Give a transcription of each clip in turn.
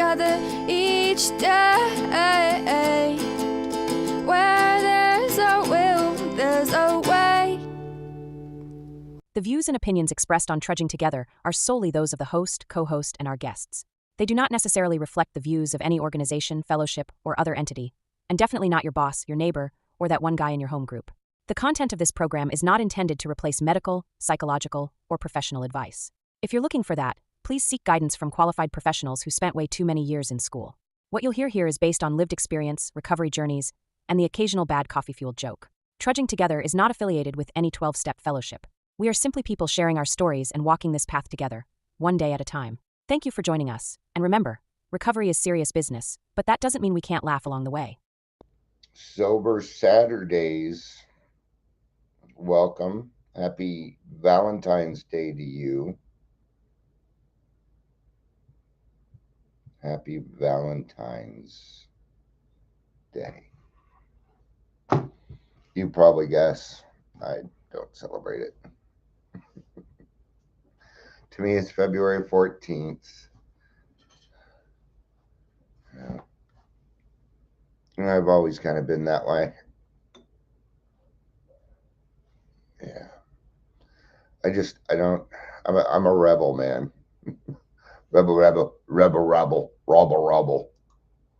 together each day. Where there's a will, there's a way. The views and opinions expressed on Trudging Together are solely those of the host, co-host, and our guests. They do not necessarily reflect the views of any organization, fellowship, or other entity, and definitely not your boss, your neighbor, or that one guy in your home group. The content of this program is not intended to replace medical, psychological, or professional advice. If you're looking for that, please seek guidance from qualified professionals who spent way too many years in school. What you'll hear here is based on lived experience, recovery journeys, and the occasional bad coffee-fueled joke. Trudging Together is not affiliated with any 12-step fellowship. We are simply people sharing our stories and walking this path together, one day at a time. Thank you for joining us, and remember, recovery is serious business, but that doesn't mean we can't laugh along the way. Sober Saturdays. Welcome. Happy Valentine's Day to you. Happy Valentine's Day. You probably guess I don't celebrate it. To me, it's February 14th. Yeah. And I've always kind of been that way. Yeah. I'm a rebel, man. Rebel.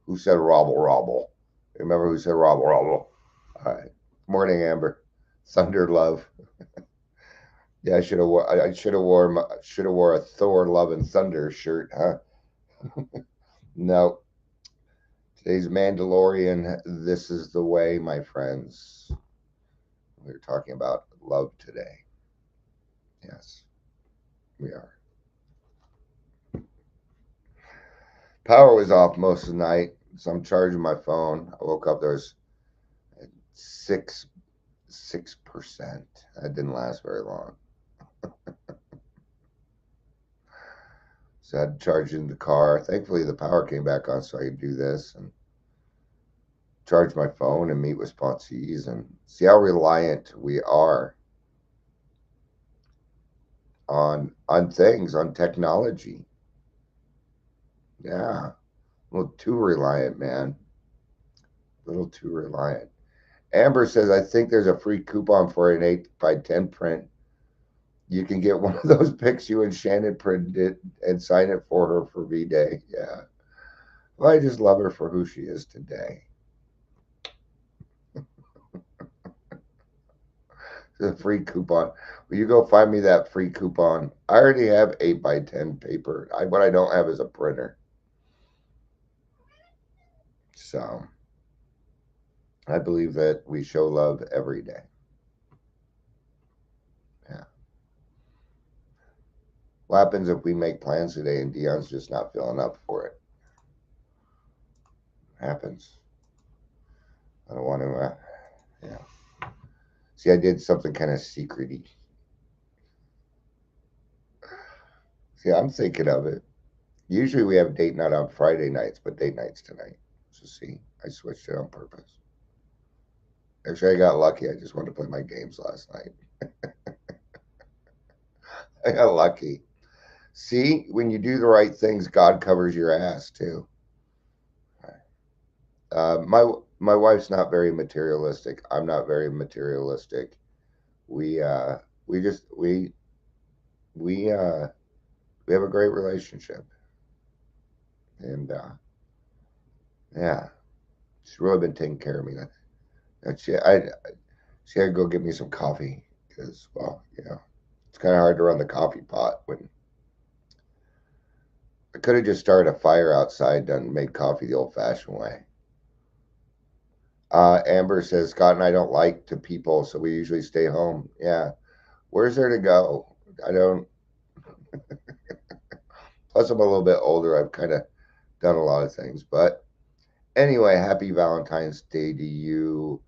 Who said robble? Remember who said robble? All right. Morning, Amber. Thunder love. Yeah, I should have wore a Thor Love and Thunder shirt, huh? No. Today's Mandalorian. This is the way, my friends. We're talking about love today. Yes, we are. Power was off most of the night, so I'm charging my phone. I woke up, there was 6%. That didn't last very long. So I had to charge in the car. Thankfully, the power came back on so I could do this and charge my phone and meet with sponsees and see how reliant we are on things, on technology. Yeah, a little too reliant, man. A little too reliant. Amber says, I think there's a free coupon for an 8x10 print. You can get one of those pics you and Shannon printed and sign it for her for V-Day. Yeah. Well, I just love her for who she is today. The free coupon. Will you go find me that free coupon? I already have 8x10 paper. What I don't have is a printer. So I believe that we show love every day. Yeah. What happens if we make plans today and Dion's just not feeling up for it? Happens. I don't want to, yeah. See, I did something kind of secret-y. See, I'm thinking of it. Usually we have date night on Friday nights, but date night's tonight. So see, I switched it on purpose. Actually, I got lucky. I just wanted to play my games last night. I got lucky. See, when you do the right things, God covers your ass too. My wife's not very materialistic. I'm not very materialistic. We have a great relationship, and yeah, she's really been taking care of me. She had to go get me some coffee because, well, it's kind of hard to run the coffee pot when I could have just started a fire outside and made coffee the old-fashioned way. Amber says, Scott and I don't like to people, so we usually stay home. Yeah. Where's there to go? I don't. Plus, I'm a little bit older. I've kind of done a lot of things. But anyway, happy Valentine's Day to you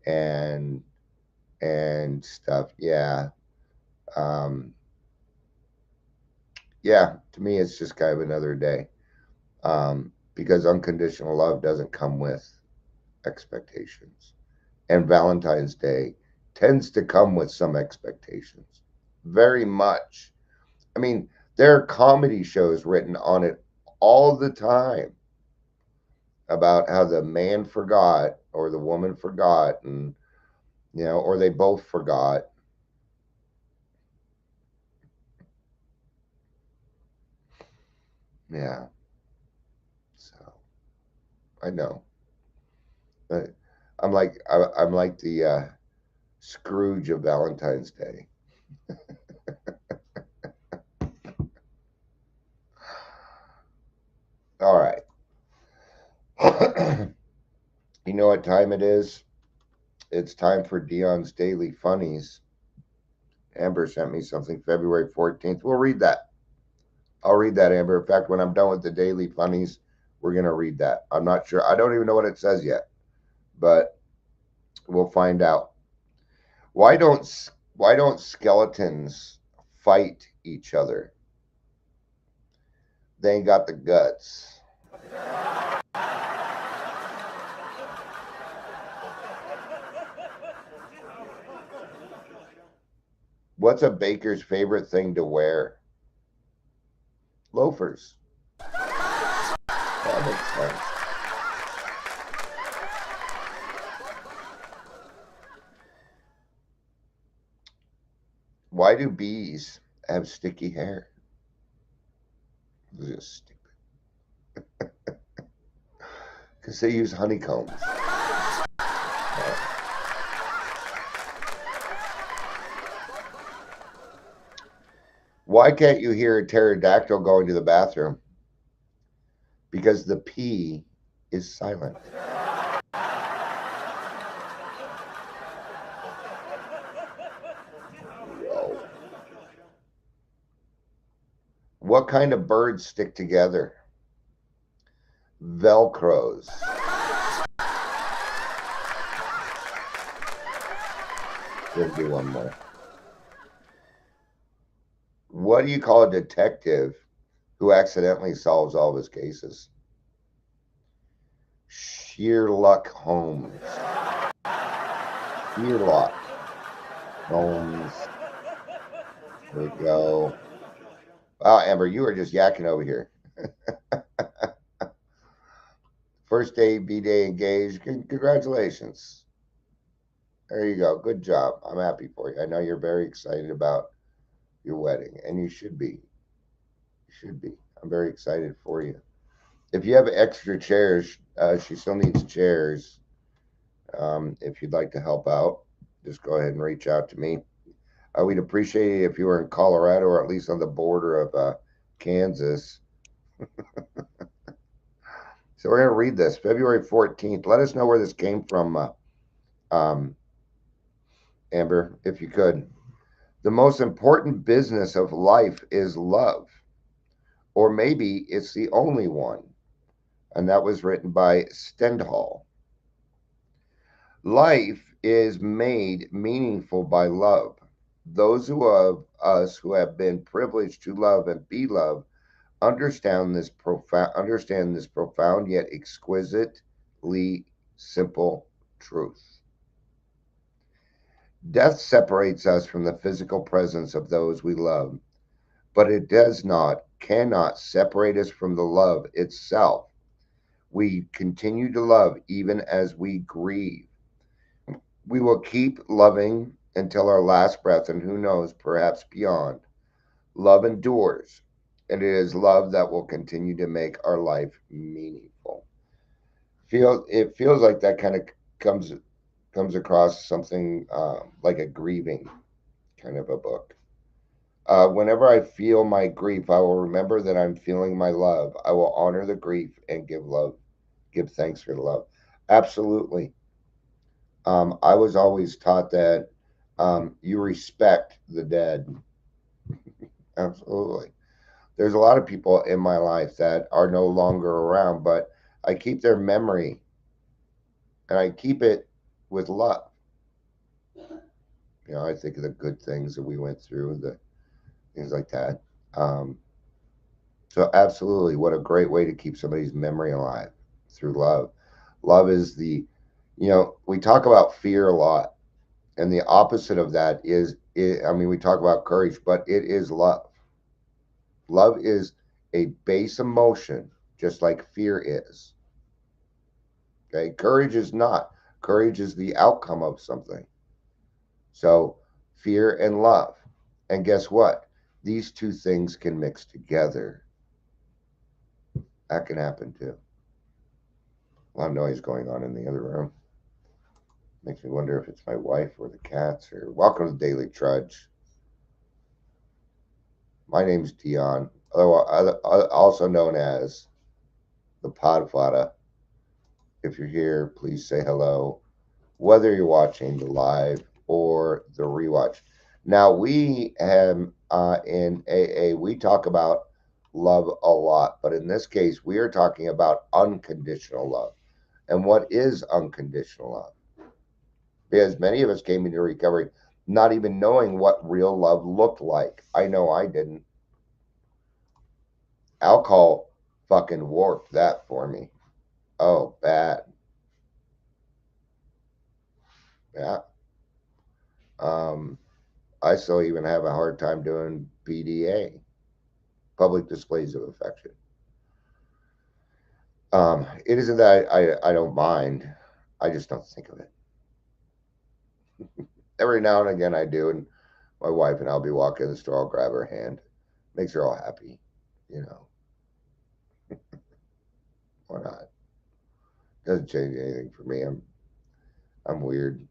and stuff. Yeah. Yeah, to me, it's just kind of another day. Because unconditional love doesn't come with expectations. And Valentine's Day tends to come with some expectations. Very much. I mean, there are comedy shows written on it all the time about how the man forgot or the woman forgot, and or they both forgot. Yeah. So I know. Uh, I'm like the Scrooge of Valentine's Day. All right. You know what time it is? It's time for Dion's Daily Funnies. Amber sent me something February 14th. We'll read that. I'll read that, Amber. In fact, when I'm done with the Daily Funnies, we're going to read that. I'm not sure. I don't even know what it says yet, but we'll find out. Why don't skeletons fight each other? They ain't got the guts. What's a baker's favorite thing to wear? Loafers. That makes sense. Why do bees have sticky hair? It's just stupid. Because they use honeycombs. Why can't you hear a pterodactyl going to the bathroom? Because the P is silent. Whoa. What kind of birds stick together? Velcros. We'll do one more. What do you call a detective who accidentally solves all of his cases? Sherlock Holmes. Sherlock Holmes. There we go. Wow, Amber, you are just yakking over here. First day, B-Day engaged. Congratulations. There you go. Good job. I'm happy for you. I know you're very excited about your wedding, and you should be. You should be. I'm very excited for you. If you have extra chairs, she still needs chairs. If you'd like to help out, just go ahead and reach out to me. We'd appreciate it if you were in Colorado or at least on the border of Kansas. So we're going to read this February 14th. Let us know where this came from, Amber, if you could. The most important business of life is love, or maybe it's the only one. And that was written by Stendhal. Life is made meaningful by love. Those of us who have been privileged to love and be loved understand this profound yet exquisitely simple truth. Death separates us from the physical presence of those we love, but it cannot separate us from the love itself. We continue to love even as we grieve. We will keep loving until our last breath, and who knows, perhaps beyond. Love endures, and it is love that will continue to make our life meaningful. It feels like that kind of comes across something like a grieving kind of a book. Whenever I feel my grief, I will remember that I'm feeling my love. I will honor the grief and give thanks for the love. Absolutely. I was always taught that you respect the dead. Absolutely. There's a lot of people in my life that are no longer around, but I keep their memory and I keep it with love. I think of the good things that we went through, the things like that. So, absolutely, what a great way to keep somebody's memory alive through love. Love is we talk about fear a lot, and the opposite of that we talk about courage, but it is love. Love a base emotion, just like fear is. Okay, courage is not. Courage is the outcome of something. So, fear and love. And guess what? These two things can mix together. That can happen too. A lot of noise going on in the other room. Makes me wonder if it's my wife or the cats. Or welcome to Daily Trudge. My name's Dion, also known as the Podfada. If you're here, please say hello, whether you're watching the live or the rewatch. Now, we have in AA, we talk about love a lot, but in this case, we are talking about unconditional love. And what is unconditional love? Because many of us came into recovery not even knowing what real love looked like. I know I didn't. Alcohol fucking warped that for me. Oh, bad. Yeah. Um, I still even have a hard time doing PDA, public displays of affection. It isn't that I don't mind. I just don't think of it. Every now and again I do, and my wife and I'll be walking in the store, I'll grab her hand. Makes her all happy, you know. Why not? Doesn't change anything for me. I'm weird.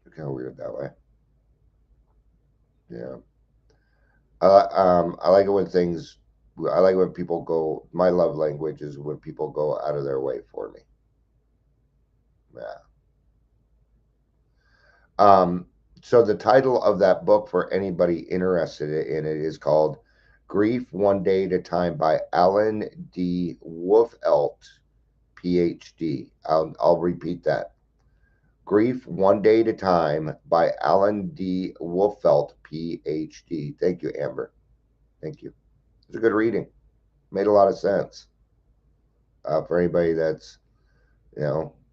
I'm kind of weird that way. Yeah. I like it when things. I like when people go. My love language is when people go out of their way for me. Yeah. Um. So the title of that book for anybody interested in it is called "Grief One Day at a Time" by Alan D. Wolfelt, PhD. I'll repeat that. Grief One Day at a Time by Alan D. Wolfelt, PhD. Thank you, Amber. Thank you. It's a good reading. Made a lot of sense for anybody that's,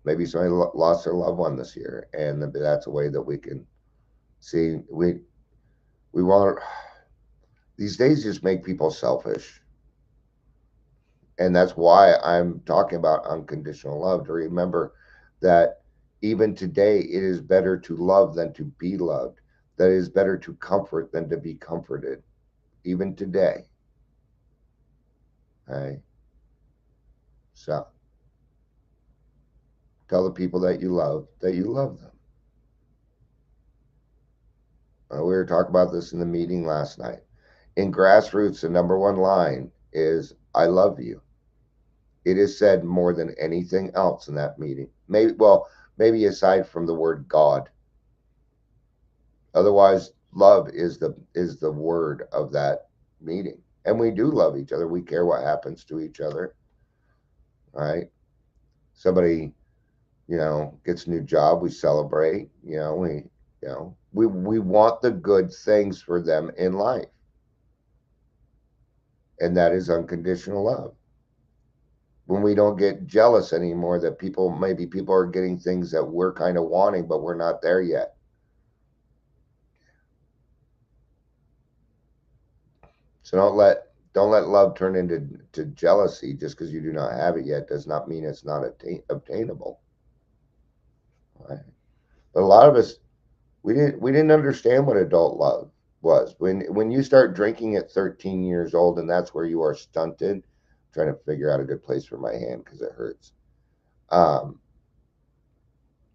maybe somebody lost their loved one this year, and that's a way that we can see. We want these days just make people selfish, and that's why I'm talking about unconditional love. To remember that even today, it is better to love than to be loved. That it is better to comfort than to be comforted. Even today. Okay. So tell the people that you love them. We were talking about this in the meeting last night. In grassroots, the number one line is "I love you." It is said more than anything else in that meeting. Maybe aside from the word God. Otherwise, love is the word of that meeting. And we do love each other. We care what happens to each other. Right? Somebody, gets a new job, we celebrate. We want the good things for them in life. And that is unconditional love. When we don't get jealous anymore that maybe people are getting things that we're kind of wanting, but we're not there yet. So don't let love turn into jealousy just because you do not have it yet. Does not mean it's not obtainable. Right? But a lot of us, we didn't understand what adult love was. When you start drinking at 13 years old, and that's where you are stunted. I'm trying to figure out a good place for my hand because it hurts.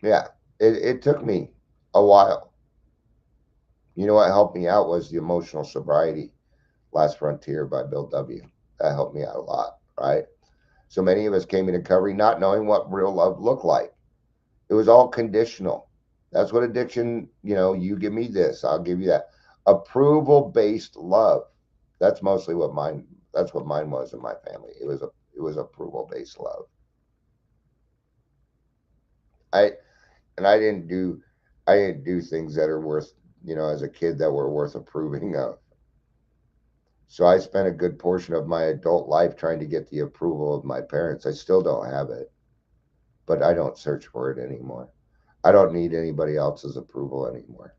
Yeah, it took me a while. You know what helped me out was the Emotional Sobriety Last Frontier by Bill W. That helped me out a lot, right? So many of us came into recovery not knowing what real love looked like. It was all conditional. That's what addiction, you give me this, I'll give you that. Approval-based love. That's mostly that's what mine was in my family. It was approval-based love. I and I didn't do things that are worth, as a kid that were worth approving of. So I spent a good portion of my adult life trying to get the approval of my parents. I still don't have it, but I don't search for it anymore. I don't need anybody else's approval anymore.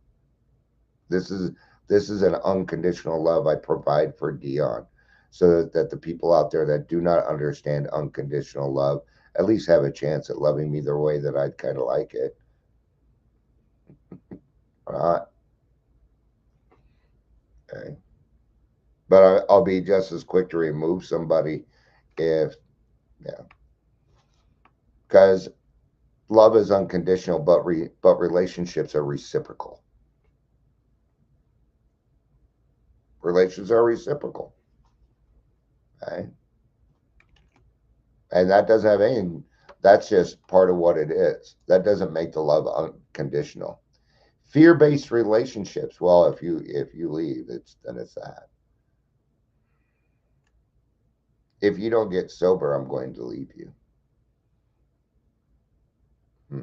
This is an unconditional love I provide for Dion. so that the people out there that do not understand unconditional love at least have a chance at loving me the way that I'd kind of like it. Or not. Okay. But I'll be just as quick to remove somebody if, yeah, because love is unconditional, but relationships are reciprocal. Relations are reciprocal, right? And that doesn't have any. That's just part of what it is. That doesn't make the love unconditional. Fear-based relationships. Well, if you leave, then it's that. If you don't get sober, I'm going to leave you. Hmm.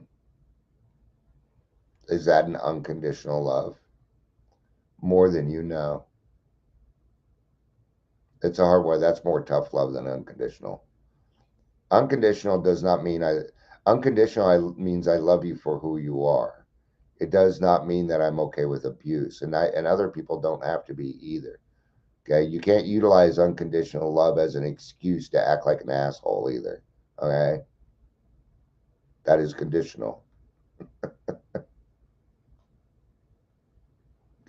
Is that an unconditional love? More than you know. It's a hard one. That's more tough love than unconditional. Unconditional does not mean unconditional means I love you for who you are. It does not mean that I'm okay with abuse, and other people don't have to be either. Okay, you can't utilize unconditional love as an excuse to act like an asshole either. Okay, that is conditional.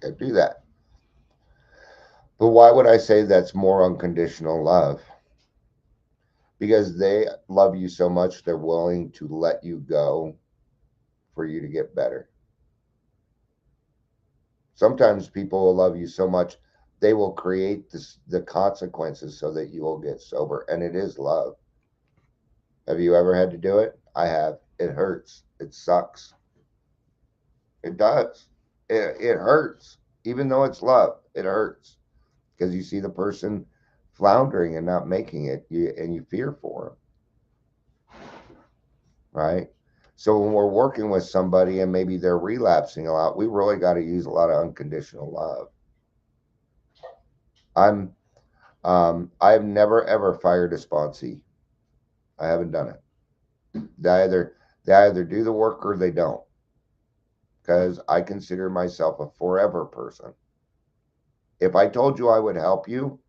Okay, do that. But why would I say that's more unconditional love? Because they love you so much they're willing to let you go for you to get better. Sometimes people will love you so much they will create the consequences so that you will get sober, and it is love. Have you ever had to do it? I have. It hurts. It sucks. It does. It hurts. Even though it's love, it hurts because you see the person floundering and not making it, and you fear for them, right? So when we're working with somebody and maybe they're relapsing a lot, we really got to use a lot of unconditional love. I've never ever fired a sponsee. I haven't done it. They either do the work or they don't, because I consider myself a forever person. If I told you I would help you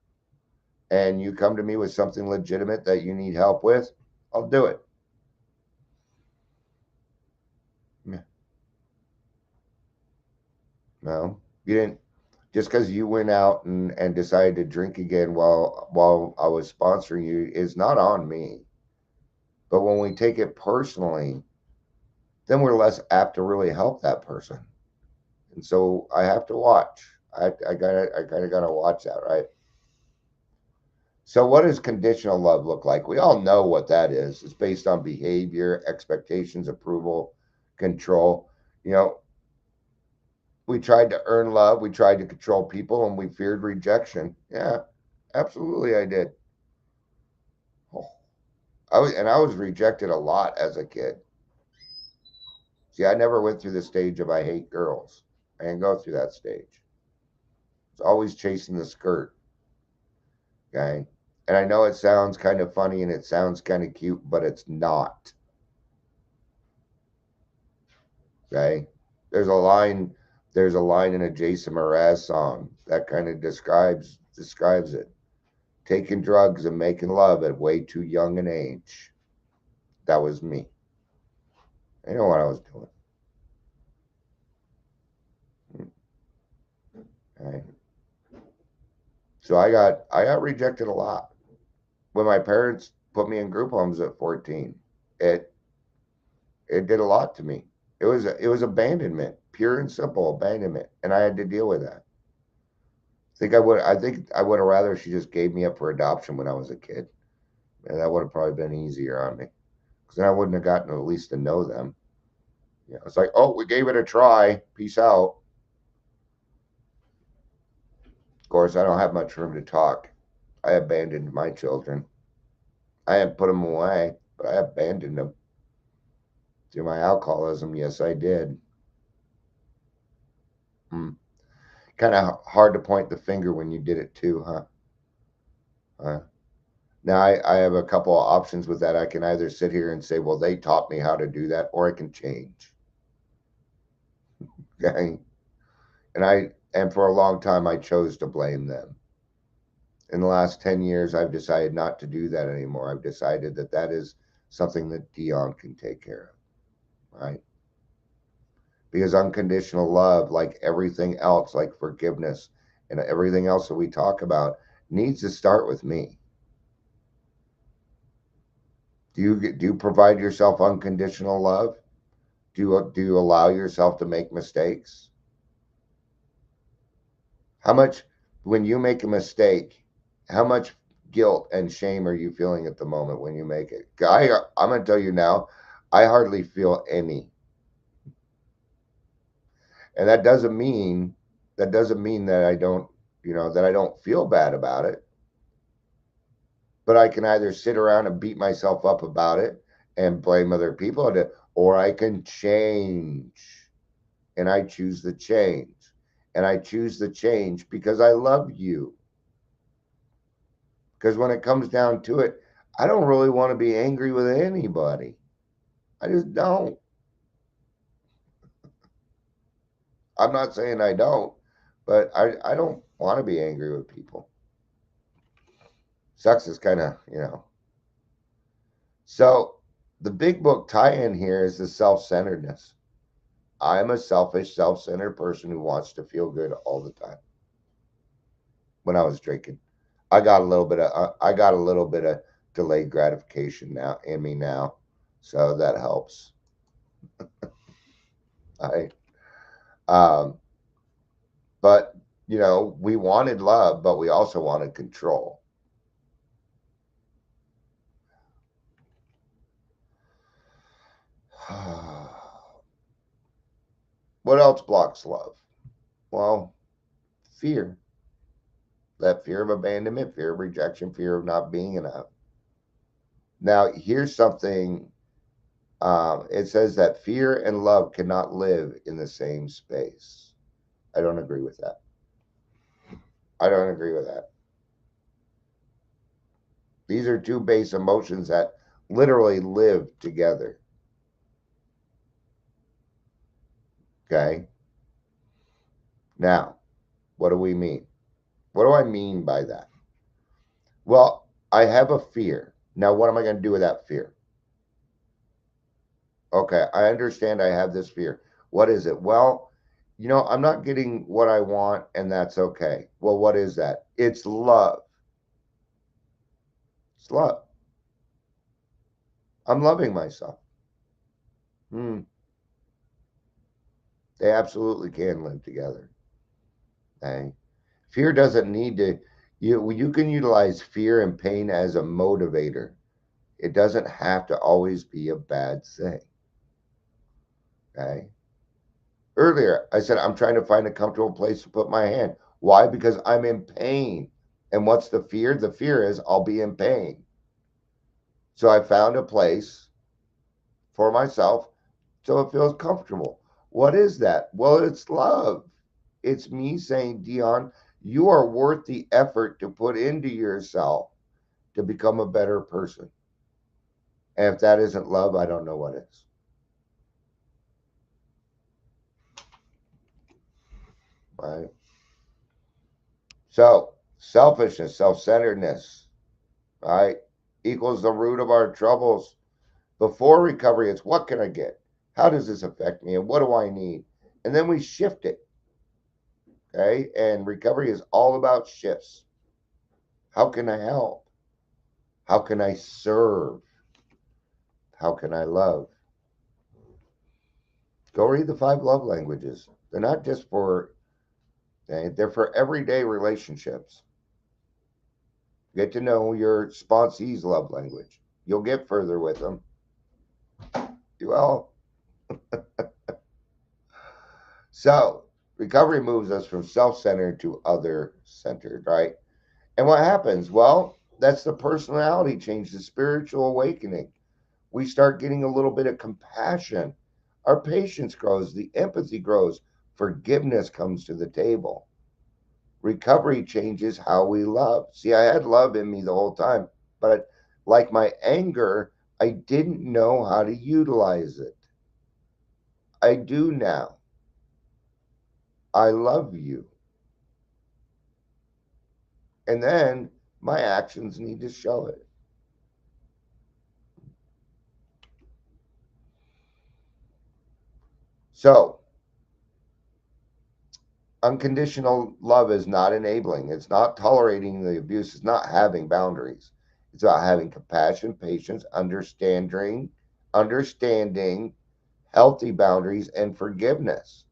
and you come to me with something legitimate that you need help with, I'll do it. Yeah. No, you didn't. Just because you went out and decided to drink again while I was sponsoring you is not on me. But when we take it personally, then we're less apt to really help that person. And so I have to watch. I kind of gotta watch that, right? So what does conditional love look like? We all know what that is. It's based on behavior, expectations, approval, control. You know, we tried to earn love, we tried to control people, and we feared rejection. Yeah, absolutely, I did. Oh, I was rejected a lot as a kid. See, I never went through the stage of I hate girls. I didn't go through that stage. It's always chasing the skirt. Okay. And I know it sounds kind of funny and it sounds kind of cute, but it's not. Okay. There's a line, there's a line in a Jason Mraz song that kind of describes it. Taking drugs and making love at way too young an age. That was me. I know what I was doing. Okay. So I got rejected a lot. When my parents put me in group homes at 14, it it did a lot to me. It was abandonment, pure and simple abandonment, and I had to deal with that. I think I would have rather she just gave me up for adoption when I was a kid, and that would have probably been easier on me, because then I wouldn't have gotten at least to know them. It's like, oh, we gave it a try. Peace out. Of course, I don't have much room to talk. I abandoned my children. I didn't put them away, but I abandoned them through my alcoholism. Yes, I did. Hmm. Kind of hard to point the finger when you did it too, huh? Uh, Now I have a couple of options with that. I can either sit here and say, well, they taught me how to do that, or I can change. Okay. And for a long time I chose to blame them. In the last 10 years, I've decided not to do that anymore. I've decided that that is something that Dion can take care of, right? Because unconditional love, like everything else, like forgiveness and everything else that we talk about, needs to start with me. Do you provide yourself unconditional love? Do you allow yourself to make mistakes? How much, when you make a mistake, how much guilt and shame are you feeling at the moment when you make it? I'm going to tell you now, I hardly feel any. And that doesn't mean that I don't, that I don't feel bad about it. But I can either sit around and beat myself up about it and blame other people, or I can change. And I choose the change. And I choose the change because I love you. Because when it comes down to it, I don't really want to be angry with anybody. I just don't. I'm not saying I don't, but I don't want to be angry with people. Sucks is kind of. So the big book tie-in here is the self-centeredness. I'm a selfish, self-centered person who wants to feel good all the time. When I was drinking, I got a little bit of delayed gratification now in me now, so that helps. I um, but we wanted love, but we also wanted control. What else blocks love? Well, fear. That fear of abandonment, fear of rejection, fear of not being enough. Now, here's something. It says that fear and love cannot live in the same space. I don't agree with that. I don't agree with that. These are two base emotions that literally live together. Okay. Now, what do we mean? What do I mean by that? Well, I have a fear. Now, what am I going to do with that fear? Okay, I understand I have this fear. What is it? Well, I'm not getting what I want, and that's okay. Well, what is that? It's love. It's love. I'm loving myself. Hmm. They absolutely can live together. Okay? Fear doesn't need to, you can utilize fear and pain as a motivator. It doesn't have to always be a bad thing. Okay? Earlier, I said I'm trying to find a comfortable place to put my hand. Why? Because I'm in pain. And what's the fear? The fear is I'll be in pain. So I found a place for myself so it feels comfortable. What is that? Well, it's love. It's me saying, Dion, you are worth the effort to put into yourself to become a better person. And if that isn't love, I don't know what is. Right? So, selfishness, self centeredness, right, equals the root of our troubles. Before recovery, it's what can I get? How does this affect me? And what do I need? And then we shift it. Okay. And recovery is all about shifts. How can I help? How can I serve? How can I love? Go read the 5 love languages. They're not just for, they're for everyday relationships. Get to know your sponsee's love language. You'll get further with them. Well, so recovery moves us from self-centered to other-centered, right? And what happens? Well, that's the personality change, the spiritual awakening. We start getting a little bit of compassion. Our patience grows, the empathy grows, forgiveness comes to the table. Recovery changes how we love. See, I had love in me the whole time, but like my anger, I didn't know how to utilize it. I do now. I love you. And then My actions need to show it. So, unconditional love is not enabling. It's not tolerating the abuse. It's not having boundaries. It's about having compassion, patience, understanding, healthy boundaries, and forgiveness.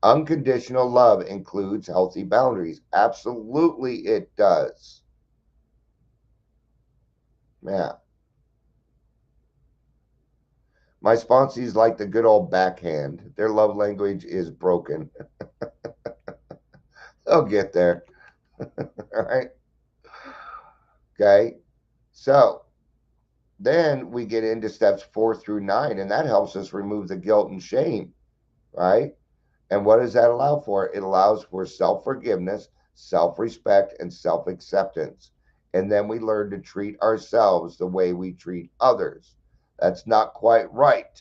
Unconditional love includes healthy boundaries. Absolutely, it does. Yeah. My sponsees like the good old backhand. Their love language is broken. They'll get there. All right. Okay. So then we get into steps 4 through 9, and that helps us remove the guilt and shame. Right. And what does that allow for? It allows for self forgiveness, self respect, and self acceptance. And then we learn to treat ourselves the way we treat others. That's not quite right.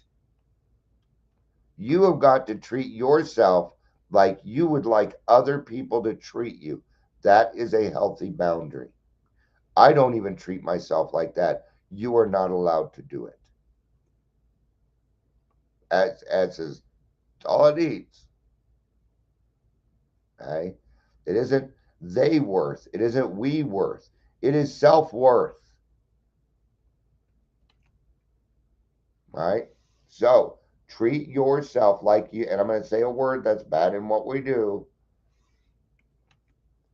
You have got to treat yourself like you would like other people to treat you. That is a healthy boundary. I don't even treat myself like that. You are not allowed to do it. As is all it needs. Okay? It isn't they worth. It isn't we worth. It is self worth. All right? So treat yourself like you, and I'm going to say a word that's bad in what we do.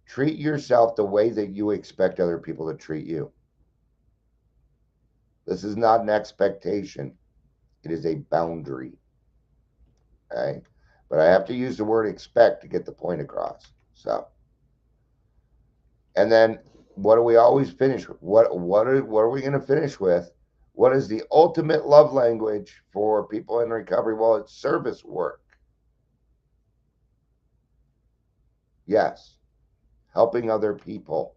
Treat yourself the way that you expect other people to treat you. This is not an expectation, it is a boundary. Okay? But I have to use the word expect to get the point across. So, and then what do we always finish with? What are we going to finish with? What is the ultimate love language for people in recovery? Well, it's service work. Yes, helping other people.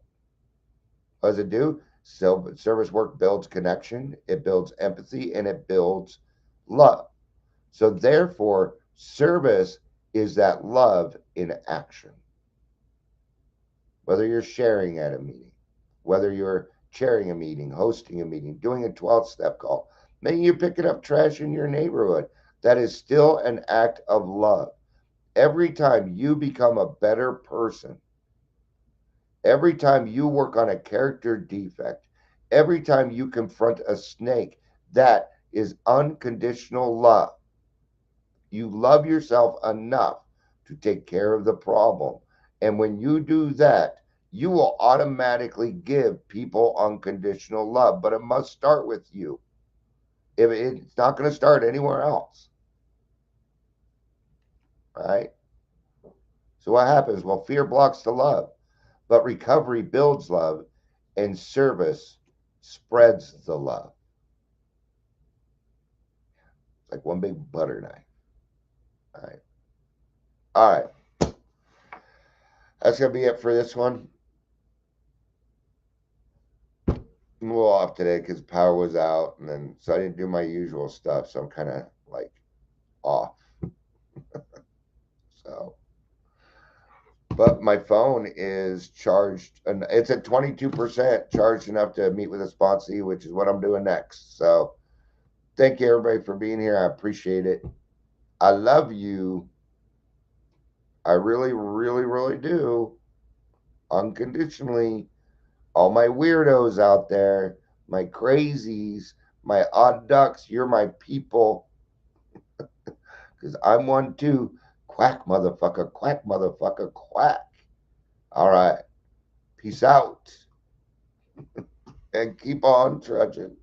What does it do? So service work builds connection, it builds empathy, and it builds love. So therefore, service is that love in action. Whether you're sharing at a meeting, whether you're chairing a meeting, hosting a meeting, doing a 12 step call, maybe you're picking up trash in your neighborhood, that is still an act of love. Every time you become a better person, every time you work on a character defect, every time you confront a snake, that is unconditional love. You love yourself enough to take care of the problem. And when you do that, you will automatically give people unconditional love, but it must start with you. If it's not going to start anywhere else, right? So what happens? Well, fear blocks the love, but recovery builds love, and service spreads the love. It's like one big butter knife. All right. All right. That's going to be it for this one. I'm a little off today because power was out, and then so I didn't do my usual stuff. So I'm kind of like off. So, but my phone is charged, and it's at 22% charged enough to meet with a sponsee, which is what I'm doing next. So, thank you everybody for being here. I appreciate it. I love you. I really, really, really do. Unconditionally. All my weirdos out there, my crazies, my odd ducks, you're my people. Because I'm one too. Quack, motherfucker, quack. All right. Peace out. And keep on trudging.